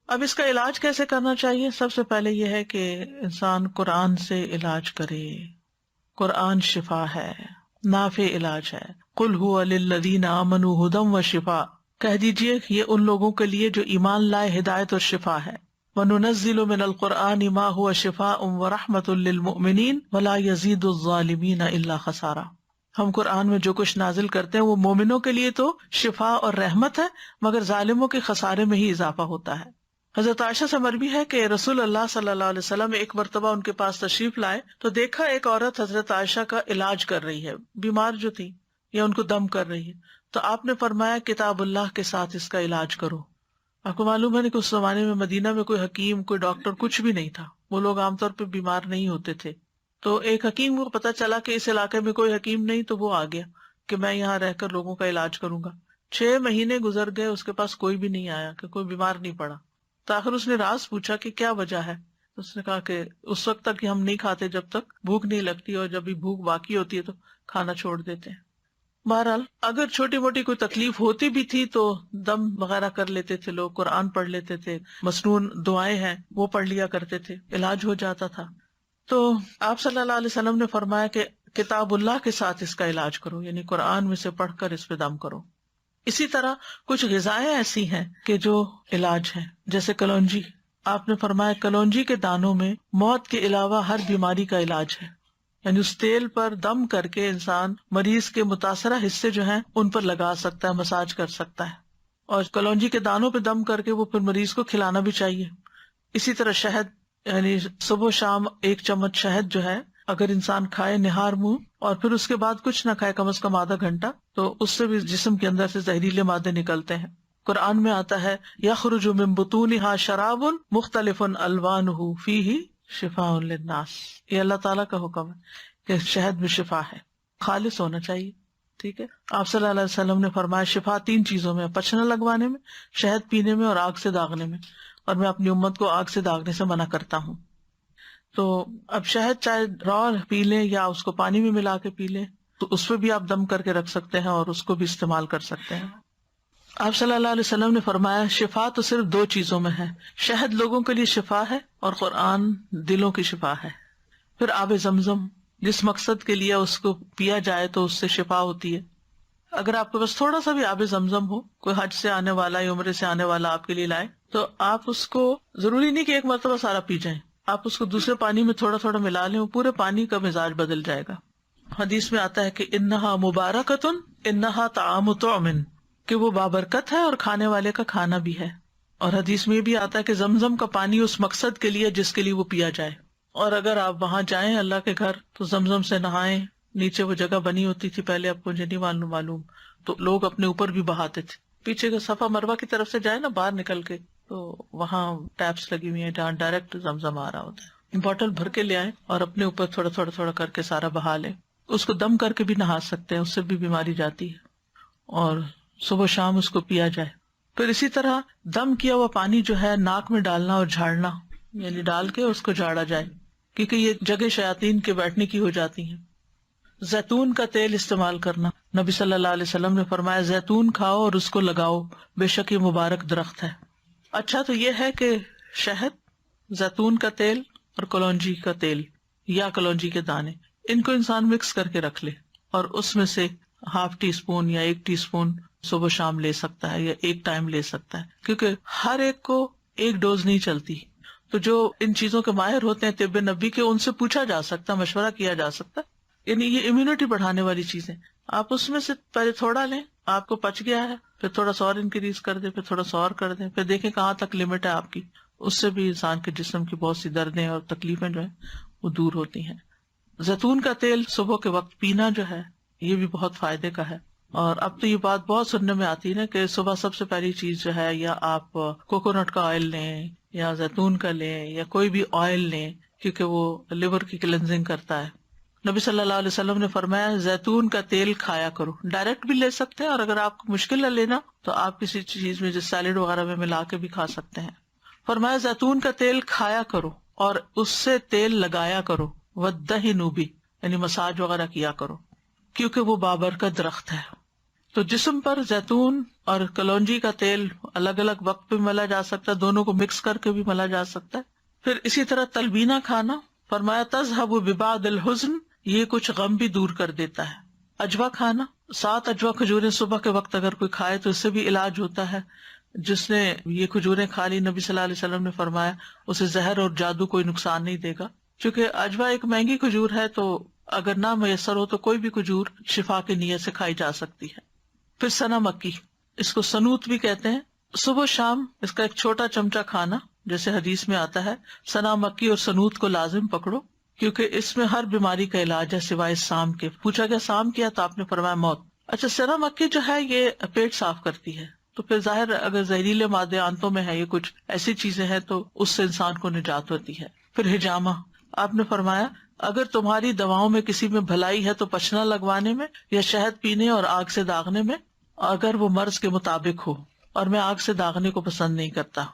اب اس کا علاج کیسے کرنا چاہیے؟ سب سے پہلے یہ ہے کہ انسان قرآن سے علاج کرے. قرآن شفا ہے، نافع علاج ہے. قل هو للذین آمنوا ھدی وشفاء، کہہ دیجئے یہ ان لوگوں کے لیے جو ایمان لائے ہدایت اور شفا ہے. وَنُنَزِّلُ مِنَ الْقُرْآنِ مَا هُوَ شِفَاءٌ وَرَحْمَةٌ لِّلْمُؤْمِنِينَ وَلَا يَزِيدُ الظَّالِمِينَ إِلَّا خَسَارًا. ہم قرآن میں جو کچھ نازل کرتے ہیں وہ مومنوں کے لیے تو شفا اور رحمت ہے، مگر ظالموں کے خسارے میں ہی اضافہ ہوتا ہے. حضرت عائشہ سے مروی ہے کہ رسول اللہ صلی اللہ علیہ وسلم ایک مرتبہ ان کے پاس تشریف لائے تو دیکھا ایک عورت حضرت عائشہ کا علاج کر رہی ہے، بیمار جو تھی یا ان کو دم کر رہی ہے. تو آپ نے فرمایا کتاب اللہ کے ساتھ اس کا علاج کرو. آپ کو معلوم ہے کہ اس زمانے میں مدینہ میں کوئی حکیم، کوئی ڈاکٹر کچھ بھی نہیں تھا. وہ لوگ عام طور پہ بیمار نہیں ہوتے تھے. تو ایک حکیم کو پتا چلا کہ اس علاقے میں کوئی حکیم نہیں، تو وہ آ گیا کہ میں یہاں رہ کر لوگوں کا علاج کروں گا. 6 مہینے گزر گئے، اس کے پاس کوئی بھی نہیں آیا، کہ کوئی بیمار نہیں پڑا. تو آخر اس نے راز پوچھا کہ کیا وجہ ہے. اس نے کہا کہ اس وقت تک ہم نہیں کھاتے جب تک بھوک نہیں لگتی، اور جب بھی بھوک باقی ہوتی ہے تو کھانا چھوڑ دیتے ہیں. بہرحال اگر چھوٹی موٹی کوئی تکلیف ہوتی بھی تھی تو دم وغیرہ کر لیتے تھے لوگ، قرآن پڑھ لیتے تھے، مسنون دعائیں ہیں وہ پڑھ لیا کرتے تھے، علاج ہو جاتا تھا. تو آپ صلی اللہ علیہ وسلم نے فرمایا کہ کتاب اللہ کے ساتھ اس کا علاج کرو، یعنی قرآن میں سے پڑھ کر اس پہ دم کرو. اسی طرح کچھ غذائیں ایسی ہیں کہ جو علاج ہیں، جیسے کلونجی. آپ نے فرمایا کلونجی کے دانوں میں موت کے علاوہ ہر بیماری کا علاج ہے. یعنی اس تیل پر دم کر کے انسان مریض کے متاثرہ حصے جو ہیں ان پر لگا سکتا ہے، مساج کر سکتا ہے. اور کلونجی کے دانوں پہ دم کر کے وہ پھر مریض کو کھلانا بھی چاہیے. اسی طرح شہد، یعنی صبح شام 1 چمچ شہد جو ہے اگر انسان کھائے نہار منہ، اور پھر اس کے بعد کچھ نہ کھائے کم از کم آدھا گھنٹہ، تو اس سے بھی جسم کے اندر سے زہریلے مادے نکلتے ہیں. قرآن میں آتا ہے یخرج من بطونها شراب مختلف الوانہ فیہ شفاء للناس. یہ اللہ تعالیٰ کا حکم ہے کہ شہد میں شفا ہے، خالص ہونا چاہیے. ٹھیک ہے. آپ صلی اللہ علیہ وسلم نے فرمایا شفا 3 چیزوں میں، پچھنا لگوانے میں، شہد پینے میں، اور آگ سے داغنے میں. اور میں اپنی امت کو آگ سے داغنے سے منع کرتا ہوں. تو اب شہد چاہے را پی لیں یا اس کو پانی میں ملا کے پی لیں، تو اس پہ بھی آپ دم کر کے رکھ سکتے ہیں اور اس کو بھی استعمال کر سکتے ہیں. آپ صلی اللہ علیہ وسلم نے فرمایا شفا تو صرف 2 چیزوں میں ہے، شہد لوگوں کے لیے شفا ہے اور قرآن دلوں کی شفا ہے. پھر آب زمزم، جس مقصد کے لیے اس کو پیا جائے تو اس سے شفا ہوتی ہے. اگر آپ کے پاس تھوڑا سا بھی آب زمزم ہو، کوئی حج سے آنے والا یا عمرے سے آنے والا آپ کے لیے لائے، تو آپ اس کو ضروری نہیں کہ ایک مرتبہ سارا پی جائیں، آپ اس کو دوسرے پانی میں تھوڑا تھوڑا ملا لیں، وہ پورے پانی کا مزاج بدل جائے گا. حدیث میں آتا ہے کہ انہا مبارکتن انہا طعام طعم، کہ وہ بابرکت ہے اور کھانے والے کا کھانا بھی ہے. اور حدیث میں بھی آتا ہے کہ زمزم کا پانی اس مقصد کے لیے جس کے لیے وہ پیا جائے. اور اگر آپ وہاں جائیں اللہ کے گھر تو زمزم سے نہائیں. نیچے وہ جگہ بنی ہوتی تھی پہلے، آپ کو مجھے نہیں معلوم، تو لوگ اپنے اوپر بھی بہاتے تھے. پیچھے کا صفا مروہ کی طرف سے جائے نا باہر نکل کے، تو وہاں ٹیپس لگی ہوئی ہیں جہاں ڈائریکٹ زمزم آ رہا ہوتا ہے. بوٹل بھر کے لے آئیں اور اپنے اوپر تھوڑا تھوڑا تھوڑا کر کے سارا بہا لیں. اس کو دم کر کے بھی نہا سکتے ہیں، اس سے بھی بیماری جاتی ہے. اور صبح شام اس کو پیا جائے. پھر اسی طرح دم کیا ہوا پانی جو ہے ناک میں ڈالنا اور جھاڑنا، یعنی ڈال کے اس کو جھاڑا جائے، کیونکہ یہ جگہ شیاطین کے بیٹھنے کی ہو جاتی ہیں. زیتون کا تیل استعمال کرنا، نبی صلی اللہ علیہ وسلم نے فرمایا زیتون کھاؤ اور اس کو لگاؤ، بے شک یہ مبارک درخت ہے. اچھا تو یہ ہے کہ شہد، زیتون کا تیل اور کلونجی کا تیل یا کلونجی کے دانے، ان کو انسان مکس کر کے رکھ لے، اور اس میں سے ½ ٹی اسپون یا 1 ٹی اسپون صبح شام لے سکتا ہے یا ایک ٹائم لے سکتا ہے، کیونکہ ہر ایک کو ایک ڈوز نہیں چلتی. تو جو ان چیزوں کے ماہر ہوتے ہیں طب نبی کے، ان سے پوچھا جا سکتا، مشورہ کیا جا سکتا. یعنی یہ امیونٹی بڑھانے والی چیزیں، آپ اس میں سے پہلے تھوڑا لیں، آپ کو پچ گیا ہے پھر تھوڑا سا اور انکریز کر دیں، پھر تھوڑا سا اور کر دیں، پھر دیکھیں کہاں تک لمٹ ہے آپ کی. اس سے بھی انسان کے جسم کی بہت سی دردیں اور تکلیفیں جو ہیں وہ دور ہوتی ہیں. زیتون کا تیل صبح کے وقت پینا جو ہے یہ بھی بہت فائدے کا ہے. اور اب تو یہ بات بہت سننے میں آتی ہے نا کہ صبح سب سے پہلی چیز جو ہے، یا آپ کوکونٹ کا آئل لیں یا زیتون کا لیں یا کوئی بھی آئل لیں، کیونکہ وہ لیور کی کلینزنگ کرتا ہے. نبی صلی اللہ علیہ وسلم نے فرمایا زیتون کا تیل کھایا کرو، ڈائریکٹ بھی لے سکتے ہیں، اور اگر آپ کو مشکل ہے لینا تو آپ کسی چیز میں جیسے سیلیڈ وغیرہ میں ملا کے بھی کھا سکتے ہیں. فرمایا زیتون کا تیل کھایا کرو اور اس سے تیل لگایا کرو، وَالدَّهِنُ بِهِ، یعنی مساج وغیرہ کیا کرو، کیونکہ وہ بابرکت درخت ہے. تو جسم پر زیتون اور کلونجی کا تیل الگ الگ وقت پہ ملا جا سکتا ہے، دونوں کو مکس کر کے بھی ملا جا سکتا ہے. پھر اسی طرح تلبینہ کھانا، فرمایا تذہب ببعض الحزن، یہ کچھ غم بھی دور کر دیتا ہے. اجوا کھانا، 7 اجوا کھجوریں صبح کے وقت اگر کوئی کھائے تو اس سے بھی علاج ہوتا ہے. جس نے یہ کھجوریں کھا لی، نبی صلی اللہ علیہ وسلم نے فرمایا اسے زہر اور جادو کوئی نقصان نہیں دے گا. چونکہ اجوا ایک مہنگی کھجور ہے تو اگر نہ میسر ہو تو کوئی بھی کھجور شفا کی نیت سے کھائی جا سکتی ہے. پھر سنا مکی، اس کو سنوت بھی کہتے ہیں. صبح شام اس کا ایک چھوٹا چمچہ کھانا، جیسے حدیث میں آتا ہے سنا مکی اور سنوت کو لازم پکڑو، کیونکہ اس میں ہر بیماری کا علاج ہے سوائے سام کے. پوچھا گیا سام کیا تو آپ نے فرمایا موت. اچھا، سنا مکی جو ہے یہ پیٹ صاف کرتی ہے، تو پھر ظاہر اگر زہریلے مادے آنتوں میں ہے، یہ کچھ ایسی چیزیں ہیں تو اس سے انسان کو نجات ہوتی ہے. پھر ہجامہ، آپ نے فرمایا اگر تمہاری دواؤں میں کسی میں بھلائی ہے تو پچنا لگوانے میں یا شہد پینے اور آگ سے داغنے میں، اگر وہ مرض کے مطابق ہو. اور میں آگ سے داغنے کو پسند نہیں کرتا.